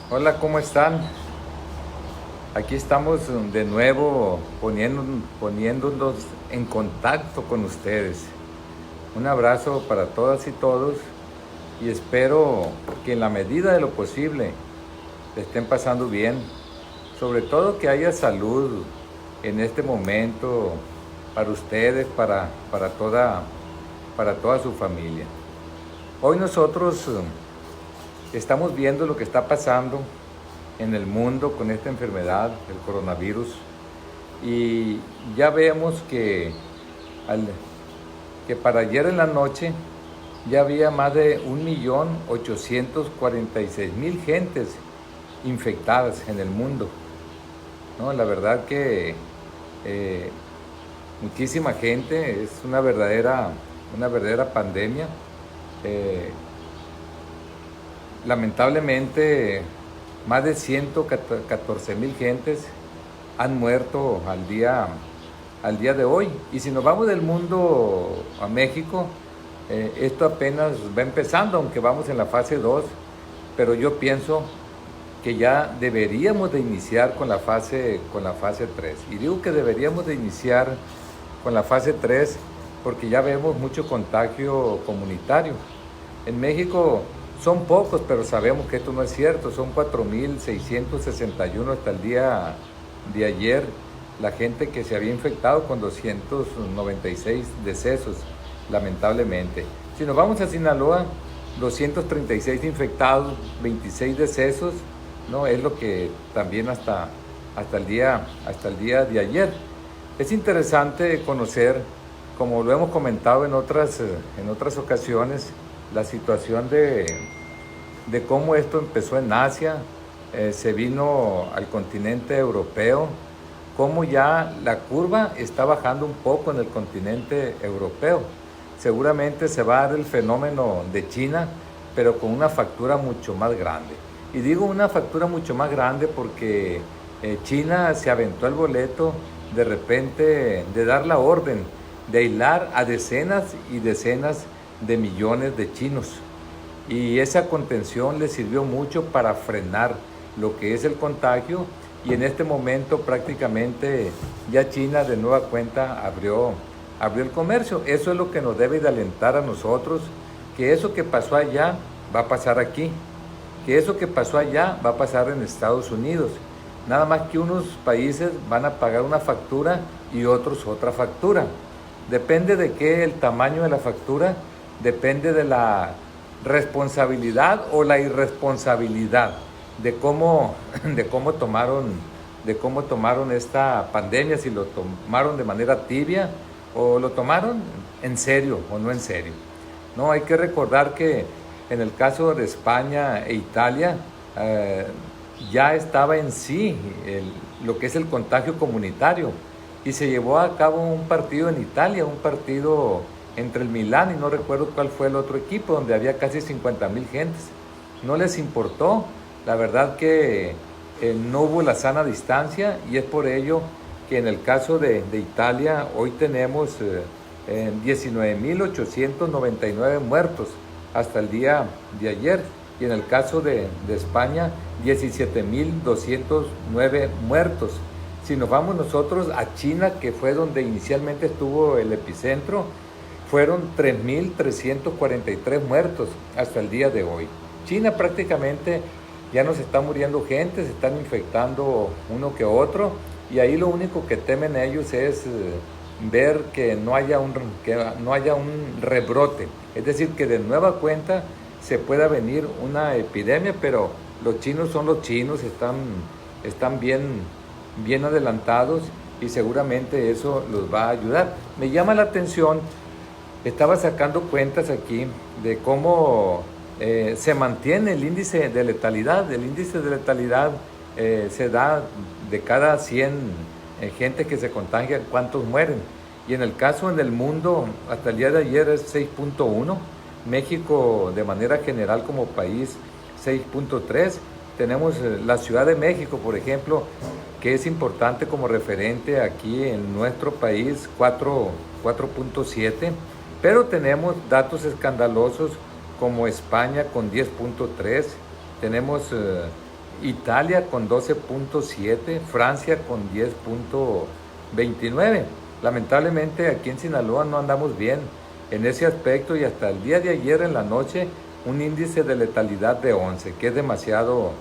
Hola, ¿cómo están? Aquí estamos de nuevo poniéndonos en contacto con ustedes. Un abrazo para todas y todos y espero que en la medida de lo posible le estén pasando bien. Sobre todo que haya salud en este momento para ustedes, para toda su familia. Hoy nosotros estamos viendo lo que está pasando en el mundo con esta enfermedad, el coronavirus, y ya vemos que para ayer en la noche ya había más de 1.846.000 gentes infectadas en el mundo, ¿no? La verdad que eh, muchísima gente, es una verdadera pandemia. Eh, Lamentablemente, más de 114.000 gentes han muerto al día de hoy. Y si nos vamos del mundo a México, esto apenas va empezando, aunque vamos en la fase 2, pero yo pienso que ya deberíamos de iniciar con la fase 3. Y digo que deberíamos de iniciar con la fase 3 porque ya vemos mucho contagio comunitario. En México son pocos, pero sabemos que esto no es cierto. Son 4.661 hasta el día de ayer la gente que se había infectado, con 296 decesos, lamentablemente. Si nos vamos a Sinaloa, 236 infectados, 26 decesos, ¿no? Es lo que también hasta el día de ayer. Es interesante conocer, como lo hemos comentado en otras ocasiones, la situación de cómo esto empezó en Asia, se vino al continente europeo, cómo ya la curva está bajando un poco en el continente europeo. Seguramente se va a dar el fenómeno de China, pero con una factura mucho más grande. Y digo una factura mucho más grande porque China se aventó el boleto de repente de dar la orden de aislar a decenas y decenas de millones de chinos. Y esa contención le sirvió mucho para frenar lo que es el contagio, y en este momento prácticamente ya China de nueva cuenta abrió el comercio. Eso es lo que nos debe de alentar a nosotros, que eso que pasó allá va a pasar aquí, que eso que pasó allá va a pasar en Estados Unidos. Nada más que unos países van a pagar una factura y otros otra factura. Depende de qué el tamaño de la factura, depende de la responsabilidad o la irresponsabilidad de cómo tomaron esta pandemia, si lo tomaron de manera tibia o lo tomaron en serio o no en serio. No, hay que recordar que en el caso de España e Italia ya estaba en sí lo que es el contagio comunitario, y se llevó a cabo un partido en Italia, un partido entre el Milán y no recuerdo cuál fue el otro equipo, donde había casi 50.000 gentes. No les importó, la verdad que no hubo la sana distancia, y es por ello que en el caso de Italia hoy tenemos 19.899 muertos hasta el día de ayer, y en el caso de España 17.209 muertos. Si nos vamos nosotros a China, que fue donde inicialmente estuvo el epicentro, fueron 3.343 muertos hasta el día de hoy. China prácticamente ya nos está muriendo gente, se están infectando uno que otro, y ahí lo único que temen ellos es ver que no haya un rebrote, es decir, que de nueva cuenta se pueda venir una epidemia, pero los chinos son los chinos, están bien adelantados, y seguramente eso los va a ayudar. Me llama la atención, estaba sacando cuentas aquí de cómo se mantiene el índice de letalidad. El índice de letalidad se da de cada 100 gente que se contagia, cuántos mueren. Y en el caso en el mundo, hasta el día de ayer es 6.1. México de manera general como país 6.3. Tenemos la Ciudad de México, por ejemplo, que es importante como referente aquí en nuestro país, 4.7, pero tenemos datos escandalosos como España con 10.3, tenemos Italia con 12.7, Francia con 10.29. Lamentablemente aquí en Sinaloa no andamos bien en ese aspecto y hasta el día de ayer en la noche un índice de letalidad de 11, que es demasiado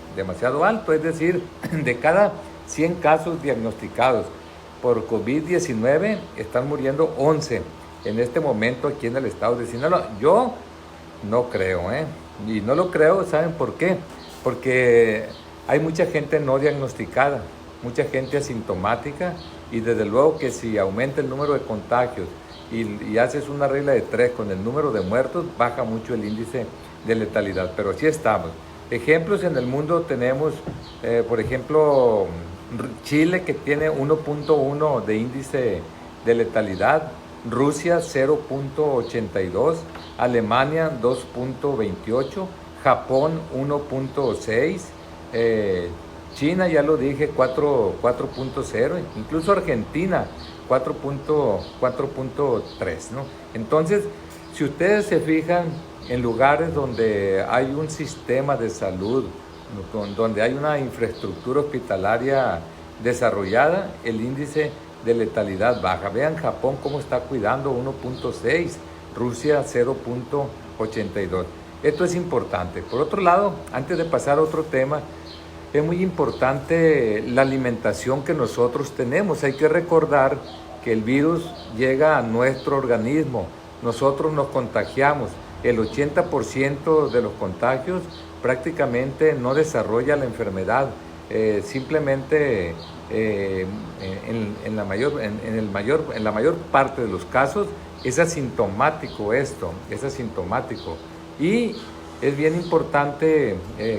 alto, es decir, de cada 100 casos diagnosticados por COVID-19 están muriendo 11 en este momento aquí en el estado de Sinaloa. Yo no creo, ¿eh? Y no lo creo, ¿saben por qué? Porque hay mucha gente no diagnosticada, mucha gente asintomática y desde luego que si aumenta el número de contagios y haces una regla de 3 con el número de muertos, baja mucho el índice de letalidad, pero sí estamos. Ejemplos en el mundo tenemos, por ejemplo, Chile que tiene 1.1 de índice de letalidad, Rusia 0.82, Alemania 2.28, Japón 1.6, China ya lo dije 4.0, incluso Argentina 4.3, ¿no? Entonces, si ustedes se fijan en lugares donde hay un sistema de salud, donde hay una infraestructura hospitalaria desarrollada, el índice de letalidad baja. Vean Japón cómo está cuidando 1.6, Rusia 0.82. Esto es importante. Por otro lado, antes de pasar a otro tema, es muy importante la alimentación que nosotros tenemos. Hay que recordar que el virus llega a nuestro organismo, nosotros nos contagiamos. El 80% de los contagios prácticamente no desarrolla la enfermedad, simplemente en la mayor parte de los casos es asintomático esto, es asintomático. Y es bien importante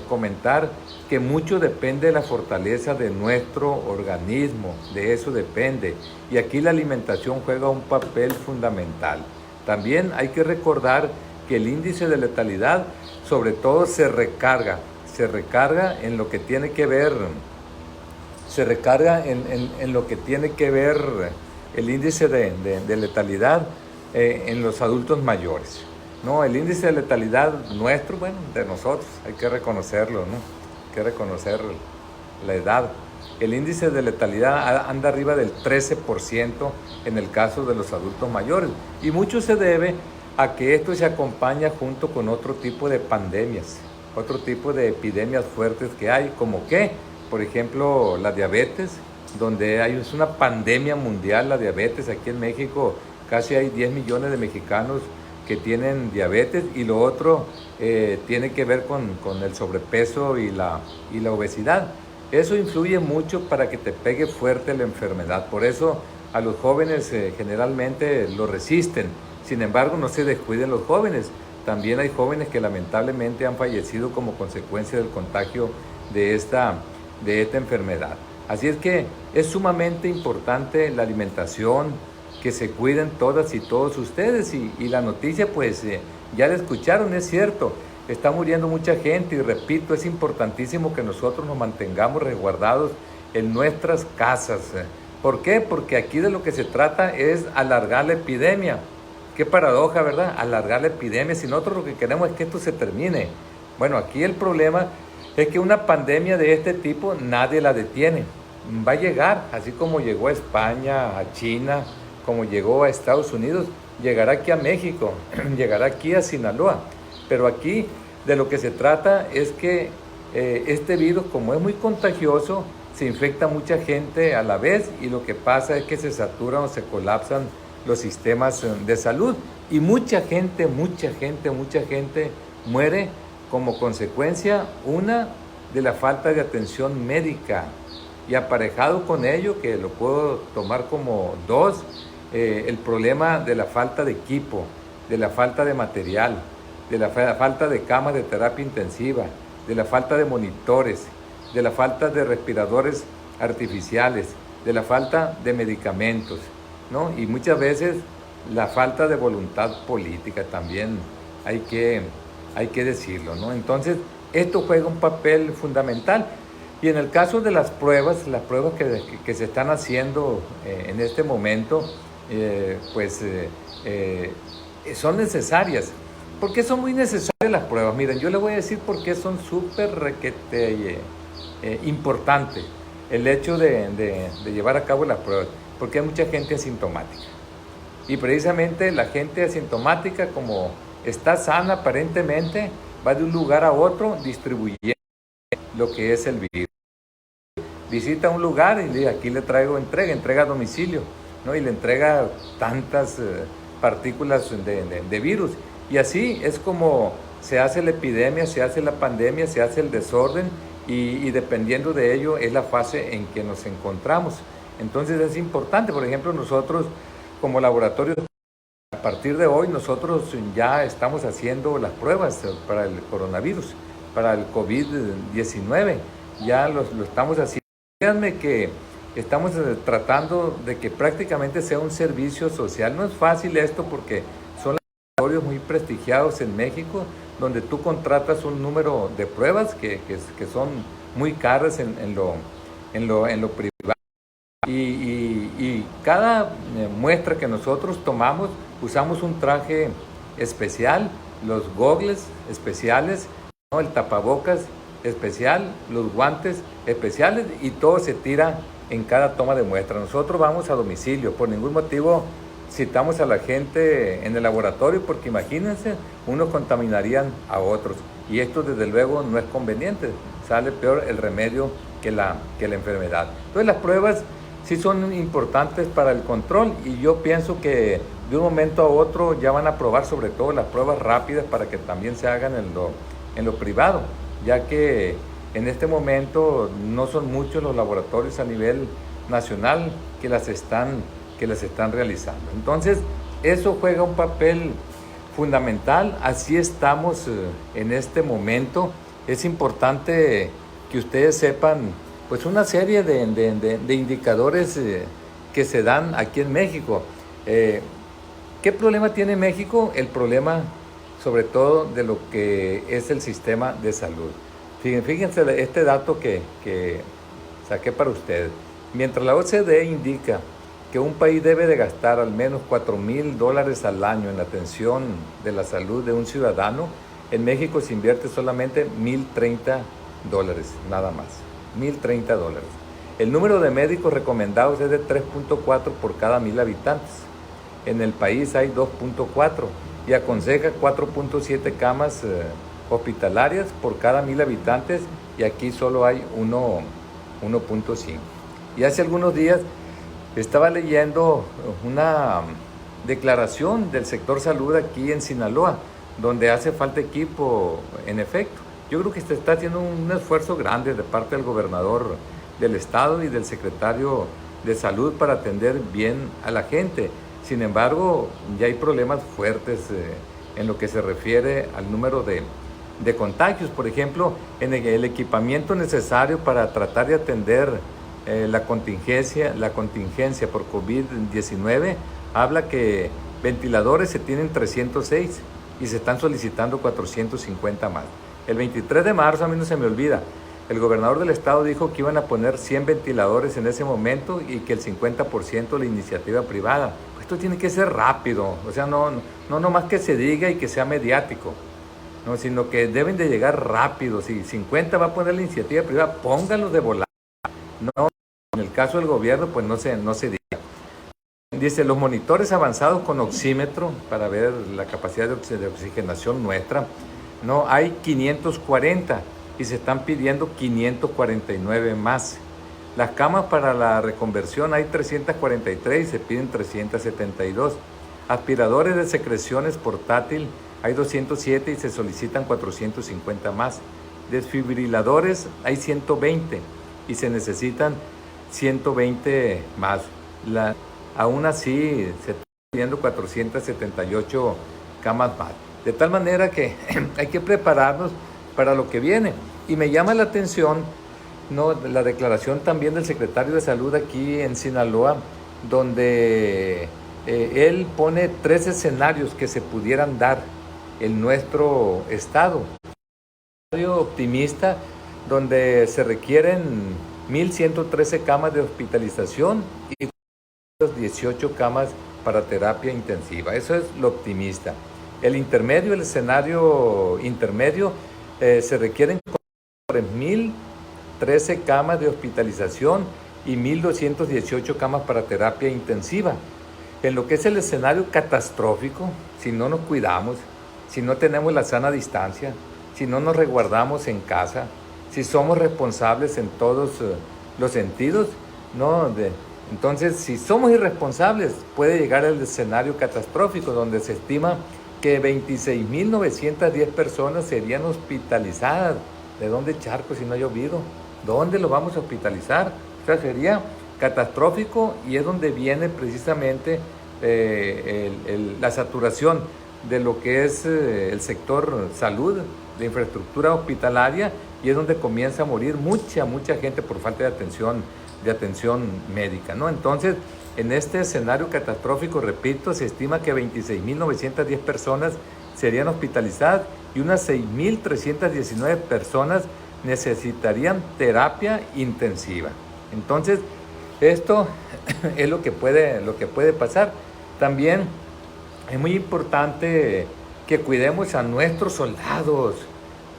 comentar que mucho depende de la fortaleza de nuestro organismo, de eso depende. Y aquí la alimentación juega un papel fundamental. También hay que recordar que el índice de letalidad sobre todo se recarga en lo que tiene que ver, en lo que tiene que ver el índice de letalidad en los adultos mayores. No, el índice de letalidad nuestro, bueno, de nosotros, hay que reconocerlo, ¿no? Hay que reconocer la edad. El índice de letalidad anda arriba del 13% en el caso de los adultos mayores. Y mucho se debe a que esto se acompaña junto con otro tipo de pandemias, otro tipo de epidemias fuertes que hay, como que, por ejemplo, la diabetes, donde es una pandemia mundial la diabetes. Aquí en México casi hay 10 millones de mexicanos que tienen diabetes, y lo otro tiene que ver con el sobrepeso y la obesidad. Eso influye mucho para que te pegue fuerte la enfermedad. Por eso a los jóvenes generalmente lo resisten. Sin embargo, no se descuiden los jóvenes. También hay jóvenes que lamentablemente han fallecido como consecuencia del contagio de esta enfermedad. Así es que es sumamente importante la alimentación, que se cuiden todas y todos ustedes. Y la noticia, pues ya la escucharon, es cierto, está muriendo mucha gente y repito, es importantísimo que nosotros nos mantengamos resguardados en nuestras casas. ¿Por qué? Porque aquí de lo que se trata es alargar la epidemia. Qué paradoja, ¿verdad? Alargar la epidemia, si nosotros lo que queremos es que esto se termine. Bueno, aquí el problema es que una pandemia de este tipo nadie la detiene. Va a llegar, así como llegó a España, a China, como llegó a Estados Unidos, llegará aquí a México, llegará aquí a Sinaloa. Pero aquí de lo que se trata es que este virus, como es muy contagioso, se infecta mucha gente a la vez, y lo que pasa es que se saturan o se colapsan los sistemas de salud, y mucha gente muere como consecuencia, una, de la falta de atención médica, y aparejado con ello, que lo puedo tomar como dos, el problema de la falta de equipo, de la falta de material, de la falta de camas de terapia intensiva, de la falta de monitores, de la falta de respiradores artificiales, de la falta de medicamentos, ¿no? Y muchas veces la falta de voluntad política también hay que decirlo, ¿no? Entonces, esto juega un papel fundamental. Y en el caso de las pruebas que se están haciendo en este momento, son necesarias. ¿Por qué son muy necesarias las pruebas? Miren, yo les voy a decir por qué son súper requete importante el hecho de llevar a cabo las pruebas, porque hay mucha gente asintomática. Y precisamente la gente asintomática, como está sana aparentemente, va de un lugar a otro distribuyendo lo que es el virus. Visita un lugar y dice, aquí le traigo entrega a domicilio, ¿no? Y le entrega tantas partículas de virus. Y así es como se hace la epidemia, se hace la pandemia, se hace el desorden y dependiendo de ello es la fase en que nos encontramos. Entonces es importante, por ejemplo, nosotros como laboratorio, a partir de hoy nosotros ya estamos haciendo las pruebas para el coronavirus, para el COVID-19, ya lo estamos haciendo. Créanme que estamos tratando de que prácticamente sea un servicio social. No es fácil esto porque son laboratorios muy prestigiados en México, donde tú contratas un número de pruebas que son muy caras en lo privado. Y cada muestra que nosotros tomamos, usamos un traje especial, los gogles especiales, ¿no? El tapabocas especial, los guantes especiales y todo se tira en cada toma de muestra. Nosotros vamos a domicilio, por ningún motivo citamos a la gente en el laboratorio porque imagínense, unos contaminarían a otros y esto desde luego no es conveniente, sale peor el remedio que la enfermedad. Entonces las pruebas sí son importantes para el control y yo pienso que de un momento a otro ya van a probar sobre todo las pruebas rápidas para que también se hagan en lo privado, ya que en este momento no son muchos los laboratorios a nivel nacional que las están realizando. Entonces, eso juega un papel fundamental, así estamos en este momento. Es importante que ustedes sepan pues una serie de indicadores que se dan aquí en México. ¿Qué problema tiene México? El problema sobre todo de lo que es el sistema de salud. Fíjense este dato que saqué para ustedes. Mientras la OCDE indica que un país debe de gastar al menos $4,000 al año en la atención de la salud de un ciudadano, en México se invierte solamente $1,030, nada más. $1,030. El número de médicos recomendados es de 3.4 por cada 1,000 habitantes. En el país hay 2.4 y aconseja 4.7 camas hospitalarias por cada 1,000 habitantes y aquí solo hay 1.5. Y hace algunos días estaba leyendo una declaración del sector salud aquí en Sinaloa, donde hace falta equipo en efecto. Yo creo que se está haciendo un esfuerzo grande de parte del gobernador del estado y del secretario de salud para atender bien a la gente. Sin embargo, ya hay problemas fuertes en lo que se refiere al número de contagios. Por ejemplo, en el equipamiento necesario para tratar de atender la contingencia por COVID-19, habla que ventiladores se tienen 306 y se están solicitando 450 más. El 23 de marzo, a mí no se me olvida, el gobernador del estado dijo que iban a poner 100 ventiladores en ese momento y que el 50% la iniciativa privada. Esto tiene que ser rápido, o sea, no nomás que se diga y que sea mediático, no, sino que deben de llegar rápido. Si 50 va a poner la iniciativa privada, pónganlos de volada. No, en el caso del gobierno, pues no se diga. Dice, los monitores avanzados con oxímetro para ver la capacidad de oxigenación nuestra, no, hay 540 y se están pidiendo 549 más. Las camas para la reconversión hay 343 y se piden 372. Aspiradores de secreciones portátil hay 207 y se solicitan 450 más. Desfibriladores hay 120 y se necesitan 120 más. Aún así se están pidiendo 478 camas más. De tal manera que hay que prepararnos para lo que viene. Y me llama la atención, ¿no?, la declaración también del secretario de Salud aquí en Sinaloa, donde él pone 3 escenarios que se pudieran dar en nuestro estado. Un escenario optimista, donde se requieren 1,113 camas de hospitalización y 18 camas para terapia intensiva. Eso es lo optimista. El escenario intermedio, se requieren 3,000 13 camas de hospitalización y 1.218 camas para terapia intensiva. En lo que es el escenario catastrófico, si no nos cuidamos, si no tenemos la sana distancia, si no nos resguardamos en casa, si somos responsables en todos los sentidos, entonces si somos irresponsables puede llegar al escenario catastrófico donde se estima que 26.910 personas serían hospitalizadas. ¿De dónde charco si no ha llovido? ¿Dónde lo vamos a hospitalizar? O sea, sería catastrófico y es donde viene precisamente la saturación de lo que es el sector salud, de infraestructura hospitalaria, y es donde comienza a morir mucha gente por falta de atención médica, ¿no? Entonces, en este escenario catastrófico, repito, se estima que 26.910 personas serían hospitalizadas y unas 6.319 personas necesitarían terapia intensiva. Entonces, esto es lo que puede pasar. También es muy importante que cuidemos a nuestros soldados,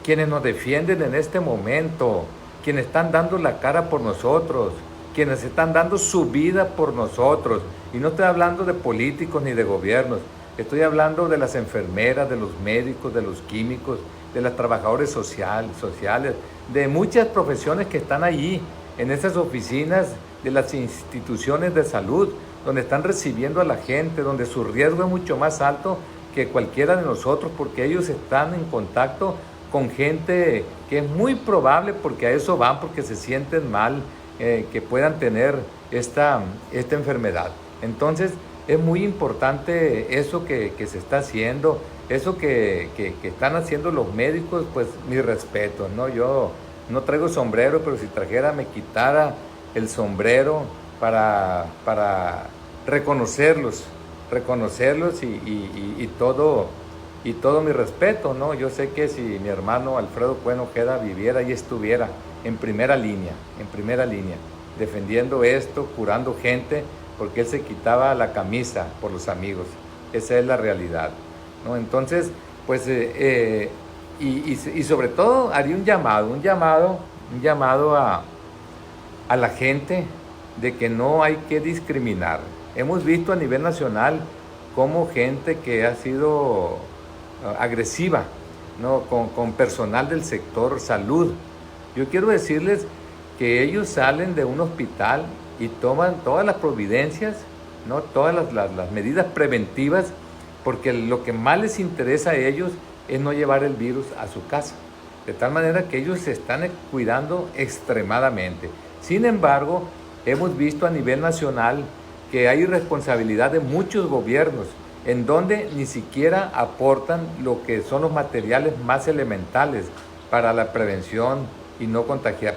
quienes nos defienden en este momento, quienes están dando la cara por nosotros, quienes están dando su vida por nosotros. Y no estoy hablando de políticos ni de gobiernos, estoy hablando de las enfermeras, de los médicos, de los químicos, de los trabajadores sociales, de muchas profesiones que están allí, en esas oficinas de las instituciones de salud, donde están recibiendo a la gente, donde su riesgo es mucho más alto que cualquiera de nosotros, porque ellos están en contacto con gente que es muy probable, porque a eso van, porque se sienten mal, que puedan tener esta enfermedad. Entonces es muy importante eso que se está haciendo, eso que están haciendo los médicos. Pues mi respeto, ¿no? Yo no traigo sombrero, pero si trajera me quitara el sombrero para reconocerlos y todo mi respeto, ¿no? Yo sé que si mi hermano Alfredo Cuen Ojeda viviera y estuviera en primera línea, defendiendo esto, curando gente, porque él se quitaba la camisa por los amigos. Esa es la realidad, ¿no? Entonces, pues, y sobre todo haría un llamado a la gente de que no hay que discriminar. Hemos visto a nivel nacional cómo gente que ha sido agresiva, ¿no? con personal del sector salud. Yo quiero decirles que ellos salen de un hospital y toman todas las providencias, ¿no? Todas las medidas preventivas, porque lo que más les interesa a ellos es no llevar el virus a su casa. De tal manera que ellos se están cuidando extremadamente. Sin embargo, hemos visto a nivel nacional que hay irresponsabilidad de muchos gobiernos, en donde ni siquiera aportan lo que son los materiales más elementales para la prevención y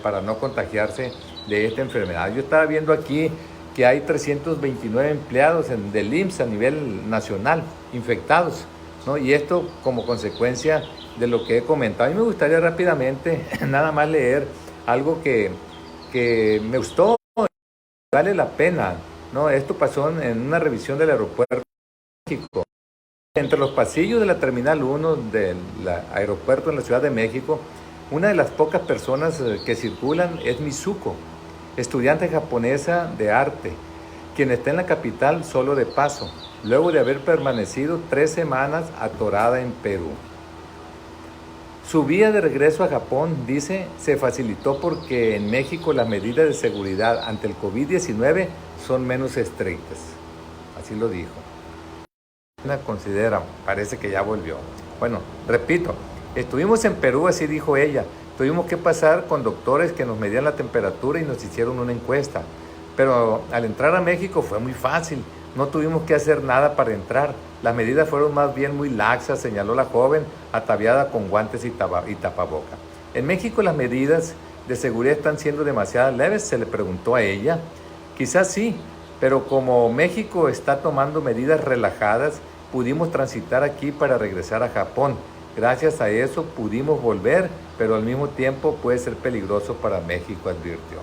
para no contagiarse de esta enfermedad. Yo estaba viendo aquí que hay 329 empleados del IMSS a nivel nacional infectados, ¿no? Y esto como consecuencia de lo que he comentado. A mí me gustaría rápidamente nada más leer algo que me gustó, vale la pena, ¿no? Esto pasó en una revisión del aeropuerto de México. Entre los pasillos de la Terminal 1 del aeropuerto en la Ciudad de México, una de las pocas personas que circulan es Mizuko, estudiante japonesa de arte, quien está en la capital solo de paso, luego de haber permanecido 3 semanas atorada en Perú. Su vía de regreso a Japón, dice, se facilitó porque en México las medidas de seguridad ante el COVID-19 son menos estrictas. Así lo dijo. La considera, parece que ya volvió. Bueno, repito, estuvimos en Perú, así dijo ella. Tuvimos que pasar con doctores que nos medían la temperatura y nos hicieron una encuesta. Pero al entrar a México fue muy fácil. No tuvimos que hacer nada para entrar. Las medidas fueron más bien muy laxas, señaló la joven, ataviada con guantes y tapaboca. En México las medidas de seguridad están siendo demasiado leves, se le preguntó a ella. Quizás sí, pero como México está tomando medidas relajadas, pudimos transitar aquí para regresar a Japón. Gracias a eso pudimos volver, pero al mismo tiempo puede ser peligroso para México, advirtió.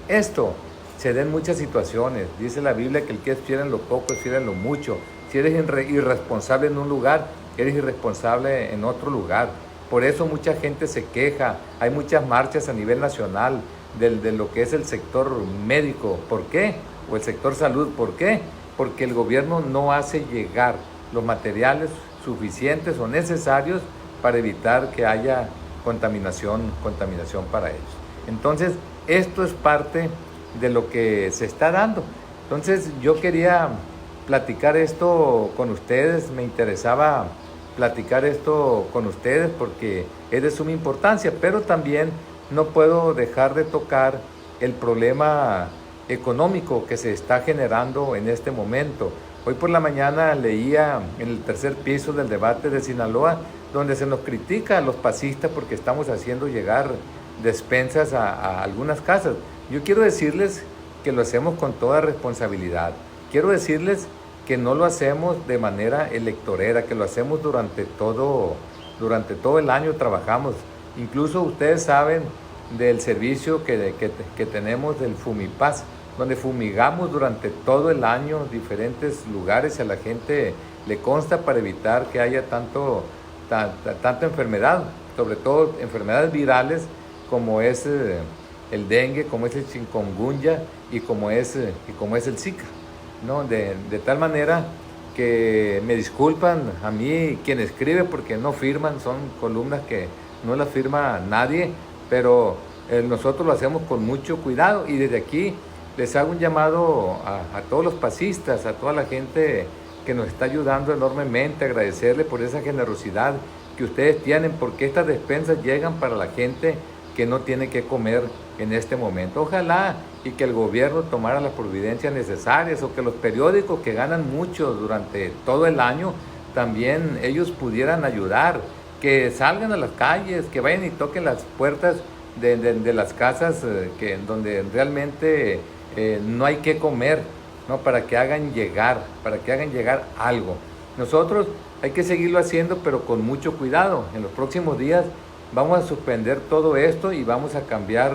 Esto se da en muchas situaciones. Dice la Biblia que el que es fiel en lo poco es fiel en lo mucho. Si eres irresponsable en un lugar, eres irresponsable en otro lugar. Por eso mucha gente se queja, hay muchas marchas a nivel nacional, de lo que es el sector médico. ¿Por qué? O el sector salud. ¿Por qué? Porque el gobierno no hace llegar los materiales suficientes o necesarios para evitar que haya contaminación para ellos. Entonces, esto es parte de lo que se está dando. Entonces, yo quería platicar esto con ustedes, me interesaba platicar esto con ustedes porque es de suma importancia, pero también no puedo dejar de tocar el problema económico que se está generando en este momento. Hoy por la mañana leía en el tercer piso del debate de Sinaloa, donde se nos critica a los pasistas porque estamos haciendo llegar despensas a algunas casas. Yo quiero decirles que lo hacemos con toda responsabilidad. Quiero decirles que no lo hacemos de manera electorera, que lo hacemos durante todo el año trabajamos. Incluso ustedes saben del servicio que tenemos del Fumipaz, donde fumigamos durante todo el año diferentes lugares y a la gente le consta para evitar que haya tanta enfermedad, sobre todo enfermedades virales como es el dengue, como es el chikungunya y como es el Zika, ¿no? De tal manera que me disculpan a mí quien escribe porque no firman, son columnas que no las firma nadie, pero nosotros lo hacemos con mucho cuidado y desde aquí les hago un llamado a todos los pasistas, a toda la gente que nos está ayudando enormemente, agradecerle por esa generosidad que ustedes tienen, porque estas despensas llegan para la gente que no tiene que comer en este momento. Ojalá y que el gobierno tomara las providencias necesarias o que los periódicos que ganan mucho durante todo el año también ellos pudieran ayudar, que salgan a las calles, que vayan y toquen las puertas de las casas donde realmente no hay que comer, ¿no? Para que hagan llegar algo. Nosotros hay que seguirlo haciendo, pero con mucho cuidado. En los próximos días vamos a suspender todo esto y vamos a cambiar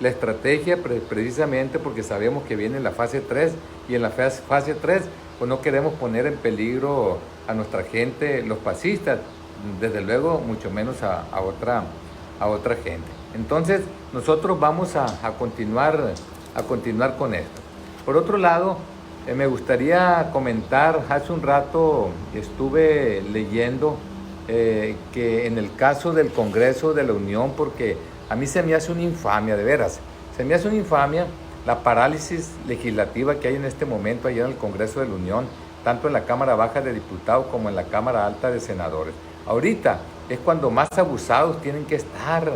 la estrategia precisamente porque sabemos que viene la fase 3 y en la fase 3 pues no queremos poner en peligro a nuestra gente, los pasistas, desde luego mucho menos a otra gente. Entonces nosotros vamos a continuar con esto. Por otro lado, me gustaría comentar, hace un rato estuve leyendo que en el caso del Congreso de la Unión, porque a mí se me hace una infamia, de veras, se me hace una infamia la parálisis legislativa que hay en este momento allá en el Congreso de la Unión, tanto en la Cámara Baja de Diputados como en la Cámara Alta de Senadores. Ahorita es cuando más abusados tienen que estar.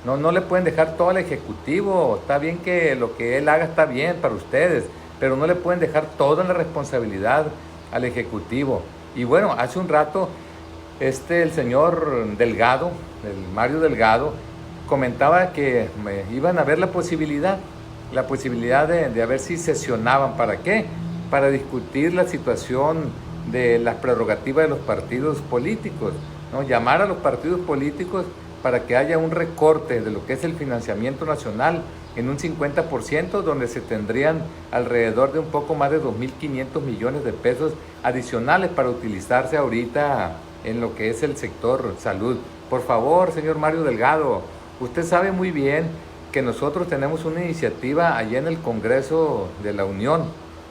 No le pueden dejar todo al Ejecutivo. Está bien que lo que él haga está bien para ustedes, pero no le pueden dejar toda la responsabilidad al Ejecutivo. Y bueno, hace un rato el señor Delgado, el Mario Delgado, comentaba que iban a ver la posibilidad de a ver si sesionaban. ¿Para qué? Para discutir la situación de las prerrogativas de los partidos políticos, ¿no? Llamar a los partidos políticos para que haya un recorte de lo que es el financiamiento nacional en un 50%, donde se tendrían alrededor de un poco más de 2.500 millones de pesos adicionales para utilizarse ahorita en lo que es el sector salud. Por favor, señor Mario Delgado, usted sabe muy bien que nosotros tenemos una iniciativa allá en el Congreso de la Unión,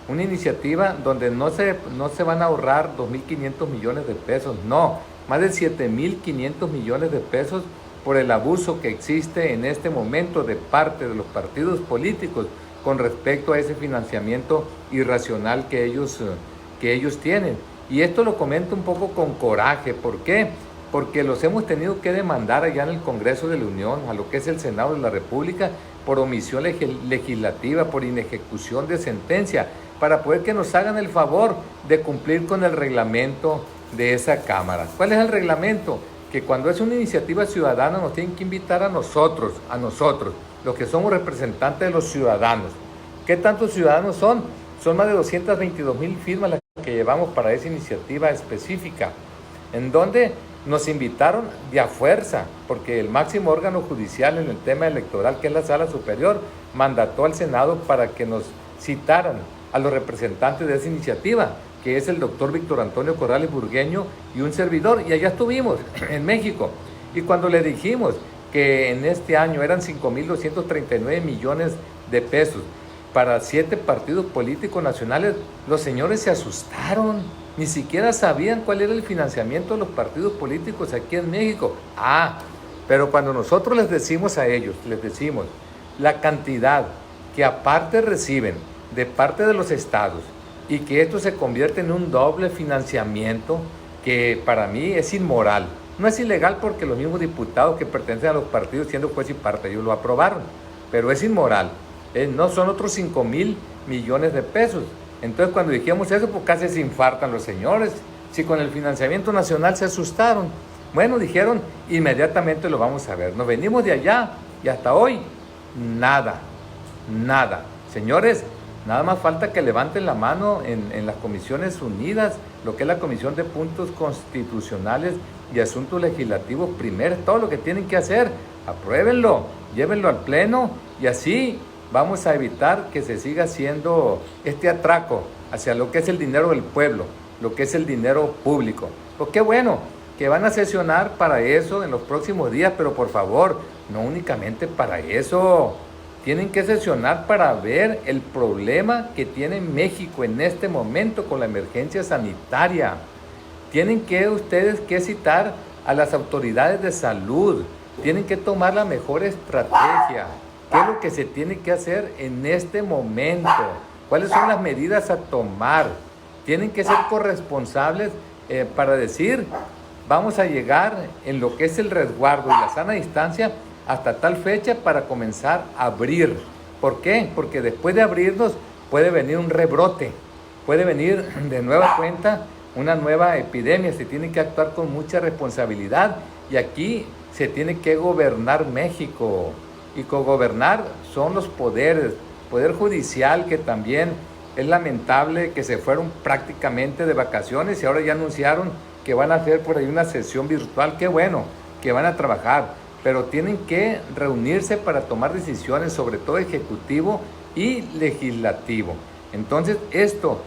una iniciativa donde no se van a ahorrar 2.500 millones de pesos, no, más de 7.500 millones de pesos por el abuso que existe en este momento de parte de los partidos políticos con respecto a ese financiamiento irracional que ellos tienen. Y esto lo comento un poco con coraje. ¿Por qué? Porque los hemos tenido que demandar allá en el Congreso de la Unión, a lo que es el Senado de la República, por omisión legislativa, por inejecución de sentencia, para poder que nos hagan el favor de cumplir con el reglamento de esa Cámara. ¿Cuál es el reglamento? Que cuando es una iniciativa ciudadana nos tienen que invitar a nosotros, los que somos representantes de los ciudadanos. ¿Qué tantos ciudadanos son? Son más de 222,000 firmas las que llevamos para esa iniciativa específica, en donde nos invitaron de a fuerza, porque el máximo órgano judicial en el tema electoral, que es la Sala Superior, mandató al Senado para que nos citaran a los representantes de esa iniciativa, que es el doctor Víctor Antonio Corrales Burgueño y un servidor, y allá estuvimos, en México. Y cuando le dijimos que en este año eran 5.239 millones de pesos para 7 partidos políticos nacionales, los señores se asustaron. Ni siquiera sabían cuál era el financiamiento de los partidos políticos aquí en México. Pero cuando nosotros les decimos a ellos, les decimos la cantidad que aparte reciben de parte de los estados y que esto se convierte en un doble financiamiento que para mí es inmoral. No es ilegal porque los mismos diputados que pertenecen a los partidos, siendo juez y parte, ellos lo aprobaron, pero es inmoral. No son otros 5,000 millones de pesos. Entonces cuando dijimos eso, pues casi se infartan los señores. Si con el financiamiento nacional se asustaron. Bueno, dijeron, inmediatamente lo vamos a ver. Nos venimos de allá y hasta hoy, nada. Señores, nada más falta que levanten la mano en las Comisiones Unidas, lo que es la Comisión de Puntos Constitucionales y Asuntos Legislativos primero, todo lo que tienen que hacer, apruébenlo, llévenlo al Pleno y así vamos a evitar que se siga haciendo este atraco hacia lo que es el dinero del pueblo, lo que es el dinero público. Pues qué bueno que van a sesionar para eso en los próximos días, pero por favor, no únicamente para eso. Tienen que sesionar para ver el problema que tiene México en este momento con la emergencia sanitaria. Tienen que ustedes que citar a las autoridades de salud. Tienen que tomar la mejor estrategia. ¿Qué es lo que se tiene que hacer en este momento? ¿Cuáles son las medidas a tomar? Tienen que ser corresponsables para decir, vamos a llegar en lo que es el resguardo y la sana distancia hasta tal fecha para comenzar a abrir. ¿Por qué? Porque después de abrirnos puede venir un rebrote, puede venir de nueva cuenta una nueva epidemia. Se tiene que actuar con mucha responsabilidad y aquí se tiene que gobernar México. Y cogobernar son los poderes, poder judicial, que también es lamentable que se fueron prácticamente de vacaciones y ahora ya anunciaron que van a hacer por ahí una sesión virtual. Qué bueno que van a trabajar, pero tienen que reunirse para tomar decisiones, sobre todo ejecutivo y legislativo. Entonces esto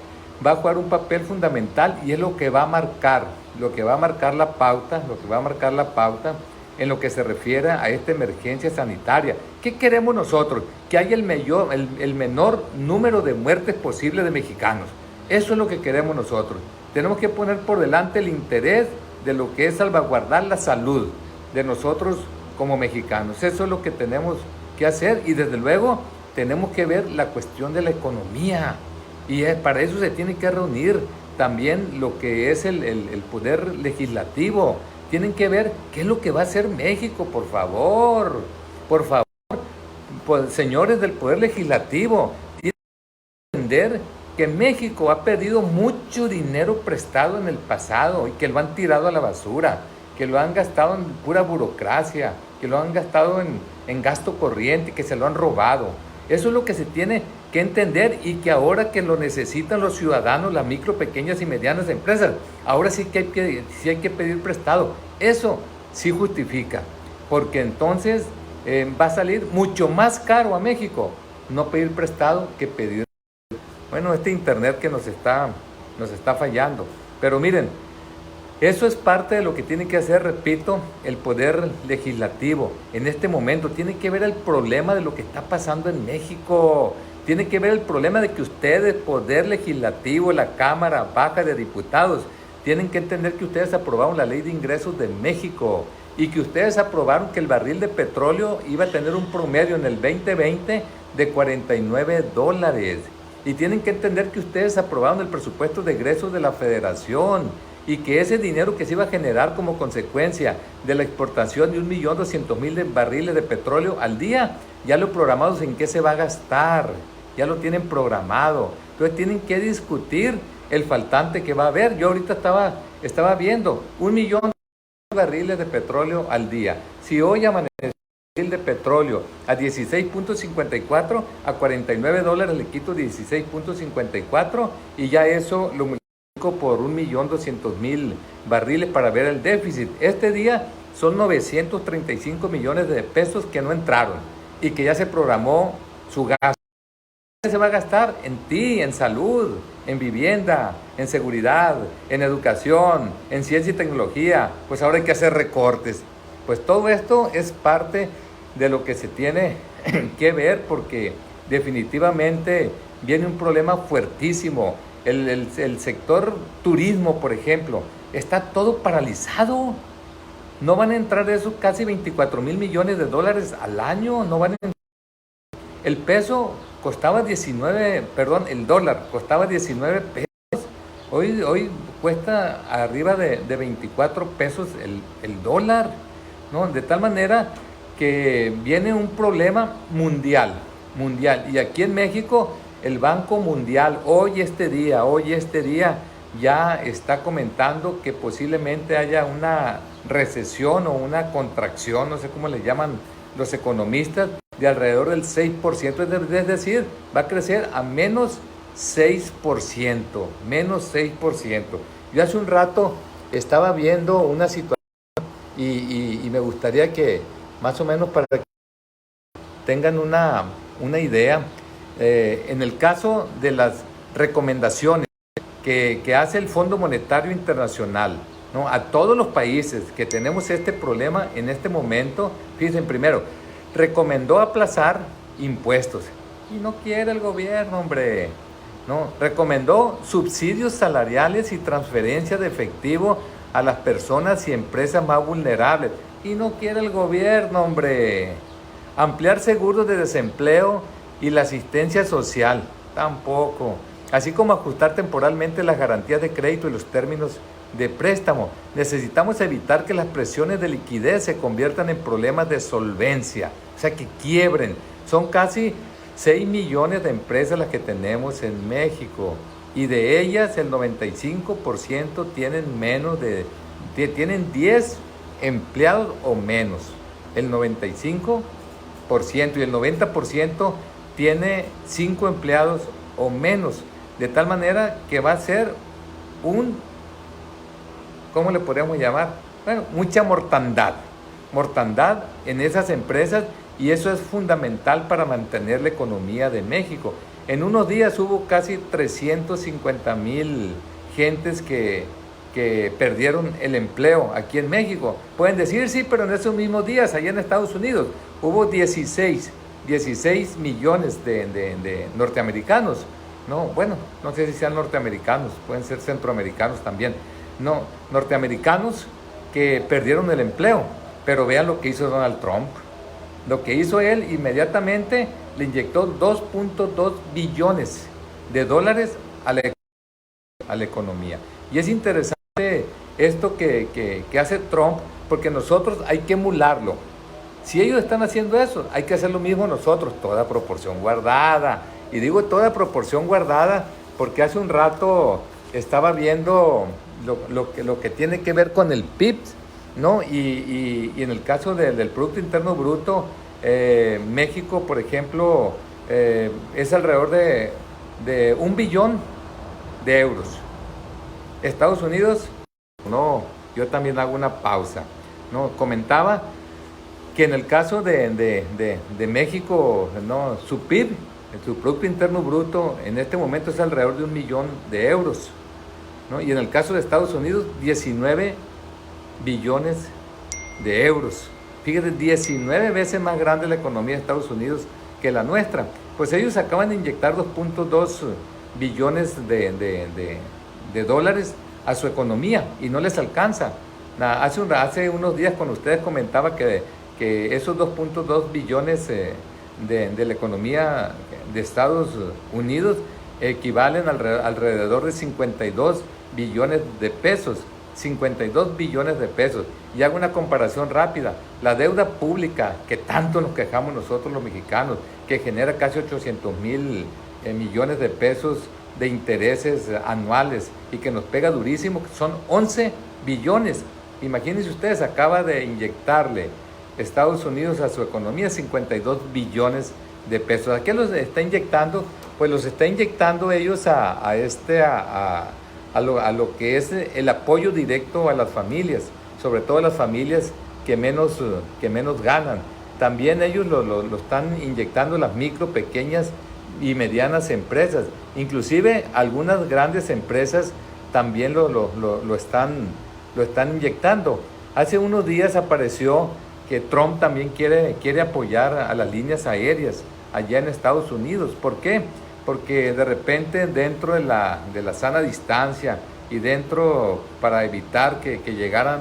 va a jugar un papel fundamental y es lo que va a marcar, la pauta, en lo que se refiere a esta emergencia sanitaria. ¿Qué queremos nosotros? Que haya el menor número de muertes posible de mexicanos. Eso es lo que queremos nosotros. Tenemos que poner por delante el interés de lo que es salvaguardar la salud de nosotros como mexicanos. Eso es lo que tenemos que hacer y desde luego tenemos que ver la cuestión de la economía y para eso se tiene que reunir también lo que es el poder legislativo. Tienen que ver qué es lo que va a hacer México, por favor, pues, señores del poder legislativo, tienen que entender que México ha perdido mucho dinero prestado en el pasado y que lo han tirado a la basura, que lo han gastado en pura burocracia, que lo han gastado en gasto corriente, que se lo han robado. Eso es lo que se tiene que entender y que ahora que lo necesitan los ciudadanos, las micro, pequeñas y medianas empresas, ahora sí hay que pedir prestado. Eso sí justifica, porque entonces va a salir mucho más caro a México no pedir prestado que pedir. Bueno, este internet que nos está fallando, pero miren, eso es parte de lo que tiene que hacer, repito, el poder legislativo. En este momento tiene que ver el problema de lo que está pasando en México. Tiene que ver el problema de que ustedes, poder legislativo, la Cámara Baja de Diputados, tienen que entender que ustedes aprobaron la Ley de Ingresos de México y que ustedes aprobaron que el barril de petróleo iba a tener un promedio en el 2020 de $49. Y tienen que entender que ustedes aprobaron el presupuesto de egresos de la Federación y que ese dinero que se iba a generar como consecuencia de la exportación de 1.200.000 barriles de petróleo al día, ya lo programados en qué se va a gastar, ya lo tienen programado. Entonces tienen que discutir el faltante que va a haber. Yo ahorita estaba viendo 1 millón de barriles de petróleo al día. Si hoy amanece de petróleo a 16.54, a $49 le quito 16.54 y ya eso lo multiplico por 1.200.000 barriles para ver el déficit. Este día son 935 millones de pesos que no entraron y que ya se programó su gasto. Se va a gastar en ti, en salud, en vivienda, en seguridad, en educación, en ciencia y tecnología. Pues ahora hay que hacer recortes. Pues todo esto es parte de lo que se tiene que ver, porque definitivamente viene un problema fuertísimo. El sector turismo, por ejemplo, está todo paralizado. No van a entrar esos casi 24,000 millones de dólares al año, no van a entrar. El peso costaba 19, perdón, el dólar costaba 19 pesos. Hoy cuesta arriba de 24 pesos el dólar, ¿no? De tal manera que viene un problema mundial. Y aquí en México, el Banco Mundial, hoy este día, ya está comentando que posiblemente haya una recesión o una contracción, no sé cómo le llaman los economistas, de alrededor del 6%, es decir, va a crecer a menos 6%. Yo hace un rato estaba viendo una situación y me gustaría que más o menos para que tengan una idea, en el caso de las recomendaciones que hace el Fondo Monetario Internacional, ¿no?, a todos los países que tenemos este problema en este momento, fíjense, primero, recomendó aplazar impuestos. Y no quiere el gobierno, hombre. No, recomendó subsidios salariales y transferencia de efectivo a las personas y empresas más vulnerables. Y no quiere el gobierno, hombre. Ampliar seguros de desempleo y la asistencia social. Tampoco. Así como ajustar temporalmente las garantías de crédito y los términos de préstamo. Necesitamos evitar que las presiones de liquidez se conviertan en problemas de solvencia, o sea, que quiebren. Son casi 6 millones de empresas las que tenemos en México, y de ellas el 95% tienen 10 empleados o menos. El 95% y el 90% tiene 5 empleados o menos, de tal manera que va a ser ¿cómo le podríamos llamar? Bueno, mucha mortandad en esas empresas, y eso es fundamental para mantener la economía de México. En unos días hubo casi 350,000 gentes que perdieron el empleo aquí en México. Pueden decir, sí, pero en esos mismos días, allá en Estados Unidos, hubo 16 millones de norteamericanos. No, bueno, no sé si sean norteamericanos, pueden ser centroamericanos también. No, norteamericanos que perdieron el empleo. Pero vean lo que hizo Donald Trump. Lo que hizo él, inmediatamente le inyectó 2.2 billones de dólares a la economía. Y es interesante esto que hace Trump, porque nosotros hay que emularlo. Si ellos están haciendo eso, hay que hacer lo mismo nosotros, toda proporción guardada. Y digo toda proporción guardada porque hace un rato estaba viendo lo que tiene que ver con el PIB, ¿no? Y en el caso del Producto Interno Bruto, México, por ejemplo, es alrededor de 1 billón de euros. Estados Unidos, no, yo también hago una pausa, ¿no? Comentaba que en el caso de México, ¿no?, su PIB, su Producto Interno Bruto, en este momento es alrededor de 1 millón de euros, ¿no? Y en el caso de Estados Unidos, 19 billones de euros. Fíjate, 19 veces más grande la economía de Estados Unidos que la nuestra. Pues ellos acaban de inyectar 2.2 billones de dólares a su economía y no les alcanza. Hace unos días con ustedes comentaba que esos 2.2 billones de la economía de Estados Unidos equivalen alrededor de 52 billones de pesos. 52 billones de pesos. Y hago una comparación rápida. La deuda pública, que tanto nos quejamos nosotros los mexicanos, que genera casi 800,000 millones de pesos de intereses anuales y que nos pega durísimo, son 11 billones. Imagínense ustedes, acaba de inyectarle Estados Unidos a su economía 52 billones de pesos. ¿A qué los está inyectando? Pues los está inyectando ellos a lo que es el apoyo directo a las familias, sobre todo a las familias que menos ganan. También ellos lo están inyectando las micro, pequeñas y medianas empresas. Inclusive algunas grandes empresas también lo están inyectando. Hace unos días apareció que Trump también quiere apoyar a las líneas aéreas allá en Estados Unidos. ¿Por qué? Porque de repente dentro de la sana distancia y dentro para evitar que llegaran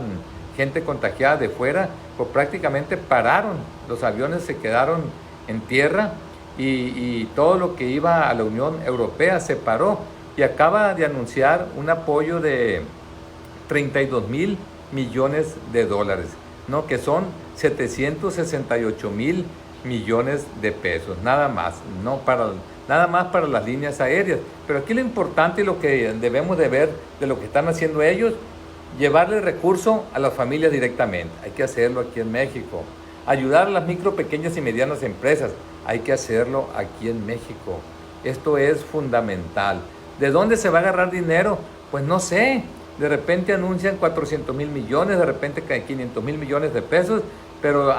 gente contagiada de fuera, pues prácticamente pararon, los aviones se quedaron en tierra y todo lo que iba a la Unión Europea se paró y acaba de anunciar un apoyo de 32 mil millones de dólares, ¿no? Que son 768 mil millones de pesos, nada más, nada más para las líneas aéreas. Pero aquí lo importante y lo que debemos de ver de lo que están haciendo ellos, llevarle recursos a las familias directamente. Hay que hacerlo aquí en México. Ayudar a las micro, pequeñas y medianas empresas. Hay que hacerlo aquí en México. Esto es fundamental. ¿De dónde se va a agarrar dinero? Pues no sé. De repente anuncian 400 mil millones, de repente 500 mil millones de pesos, pero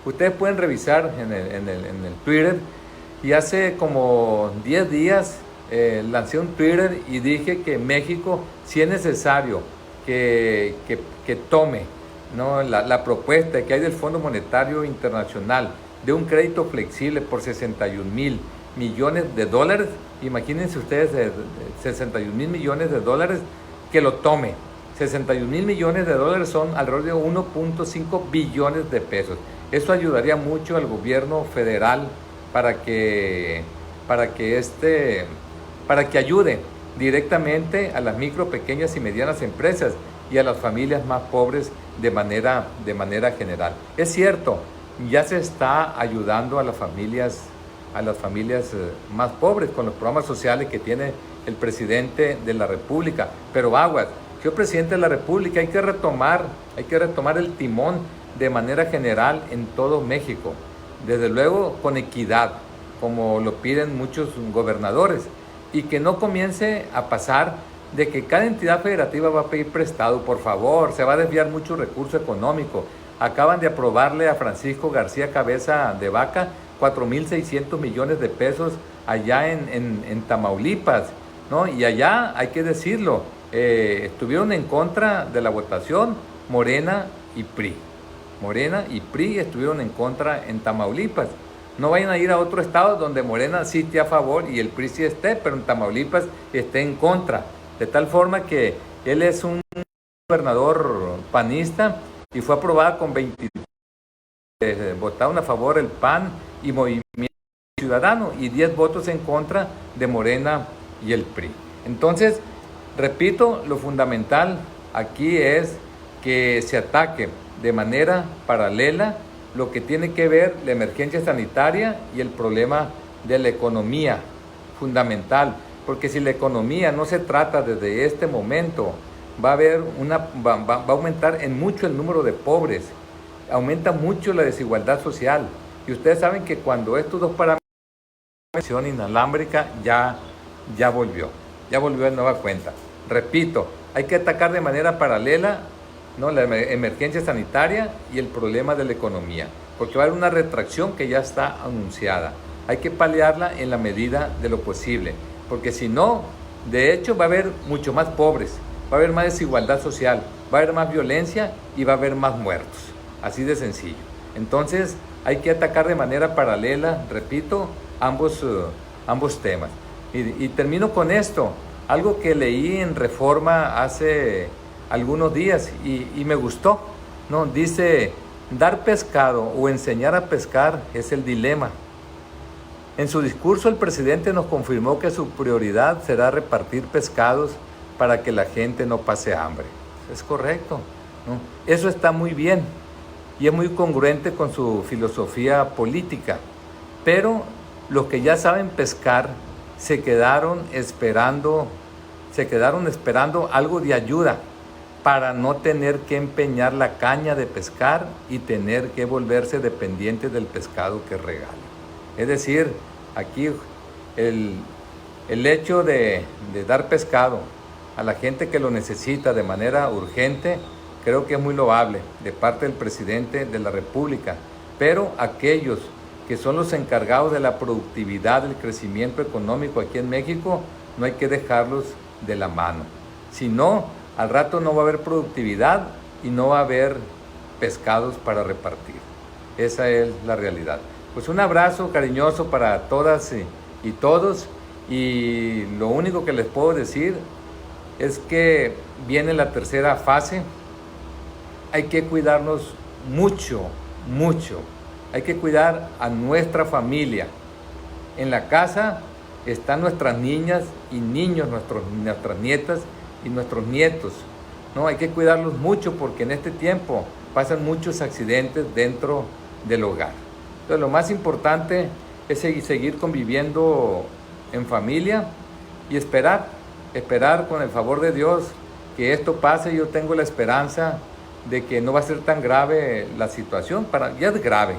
ustedes pueden revisar en el Twitter, y hace como 10 días lancé un Twitter y dije que México, si es necesario que tome, ¿no?, la propuesta que hay del Fondo Monetario Internacional de un crédito flexible por 61 mil millones de dólares, imagínense ustedes, 61 mil millones de dólares, que lo tome. 61 mil millones de dólares son alrededor de 1.5 billones de pesos. Eso ayudaría mucho al gobierno federal para que ayude directamente a las micro, pequeñas y medianas empresas y a las familias más pobres de manera general. Es cierto, ya se está ayudando a las familias más pobres con los programas sociales que tiene el presidente de la República, pero aguas, señor presidente de la República, hay que retomar el timón de manera general en todo México, desde luego con equidad, como lo piden muchos gobernadores, y que no comience a pasar de que cada entidad federativa va a pedir prestado. Por favor, se va a desviar mucho recurso económico. Acaban de aprobarle a Francisco García Cabeza de Vaca 4.600 millones de pesos allá en Tamaulipas, ¿no? Y allá, hay que decirlo, estuvieron en contra de la votación Morena y PRI. Morena y PRI estuvieron en contra en Tamaulipas. No vayan a ir a otro estado donde Morena sí esté a favor y el PRI sí esté, pero en Tamaulipas esté en contra. De tal forma que él es un gobernador panista y fue aprobada con 23. Votaron a favor el PAN y Movimiento Ciudadano y 10 votos en contra de Morena y el PRI. Entonces, repito, lo fundamental aquí es que se ataque de manera paralela lo que tiene que ver la emergencia sanitaria y el problema de la economía, fundamental, porque si la economía no se trata desde este momento, va a aumentar en mucho el número de pobres, aumenta mucho la desigualdad social, y ustedes saben que cuando estos dos parámetros inalámbrica ya volvió de nueva cuenta. Repito, hay que atacar de manera paralela, ¿no?, la emergencia sanitaria y el problema de la economía, porque va a haber una retracción que ya está anunciada. Hay que paliarla en la medida de lo posible, porque si no, de hecho va a haber mucho más pobres, va a haber más desigualdad social, va a haber más violencia y va a haber más muertos. Así de sencillo. Entonces hay que atacar de manera paralela, repito, ambos temas. Y termino con esto, algo que leí en Reforma hace algunos días y me gustó, ¿no? Dice, dar pescado o enseñar a pescar es el dilema. En su discurso el presidente nos confirmó que su prioridad será repartir pescados para que la gente no pase hambre. Es correcto, ¿no? Eso está muy bien y es muy congruente con su filosofía política, pero los que ya saben pescar se quedaron esperando algo de ayuda para no tener que empeñar la caña de pescar y tener que volverse dependientes del pescado que regalan. Es decir, aquí el hecho de dar pescado a la gente que lo necesita de manera urgente, creo que es muy loable de parte del presidente de la República, pero aquellos que son los encargados de la productividad, del crecimiento económico aquí en México, no hay que dejarlos de la mano. Si no, al rato no va a haber productividad y no va a haber pescados para repartir. Esa es la realidad. Pues un abrazo cariñoso para todas y todos, y lo único que les puedo decir es que viene la tercera fase. Hay que cuidarnos mucho, mucho. Hay que cuidar a nuestra familia. En la casa están nuestras niñas y niños, nuestras nietas y nuestros nietos. No, hay que cuidarlos mucho porque en este tiempo pasan muchos accidentes dentro del hogar. Entonces, lo más importante es seguir conviviendo en familia y esperar con el favor de Dios que esto pase. Yo tengo la esperanza de que no va a ser tan grave la situación, ya es grave,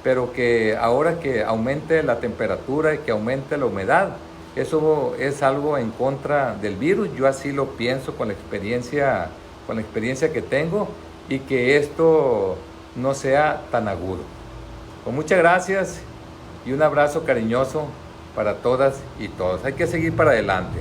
pero que ahora que aumente la temperatura y que aumente la humedad, eso es algo en contra del virus. Yo así lo pienso con la experiencia que tengo, y que esto no sea tan agudo. Pues muchas gracias y un abrazo cariñoso para todas y todos. Hay que seguir para adelante.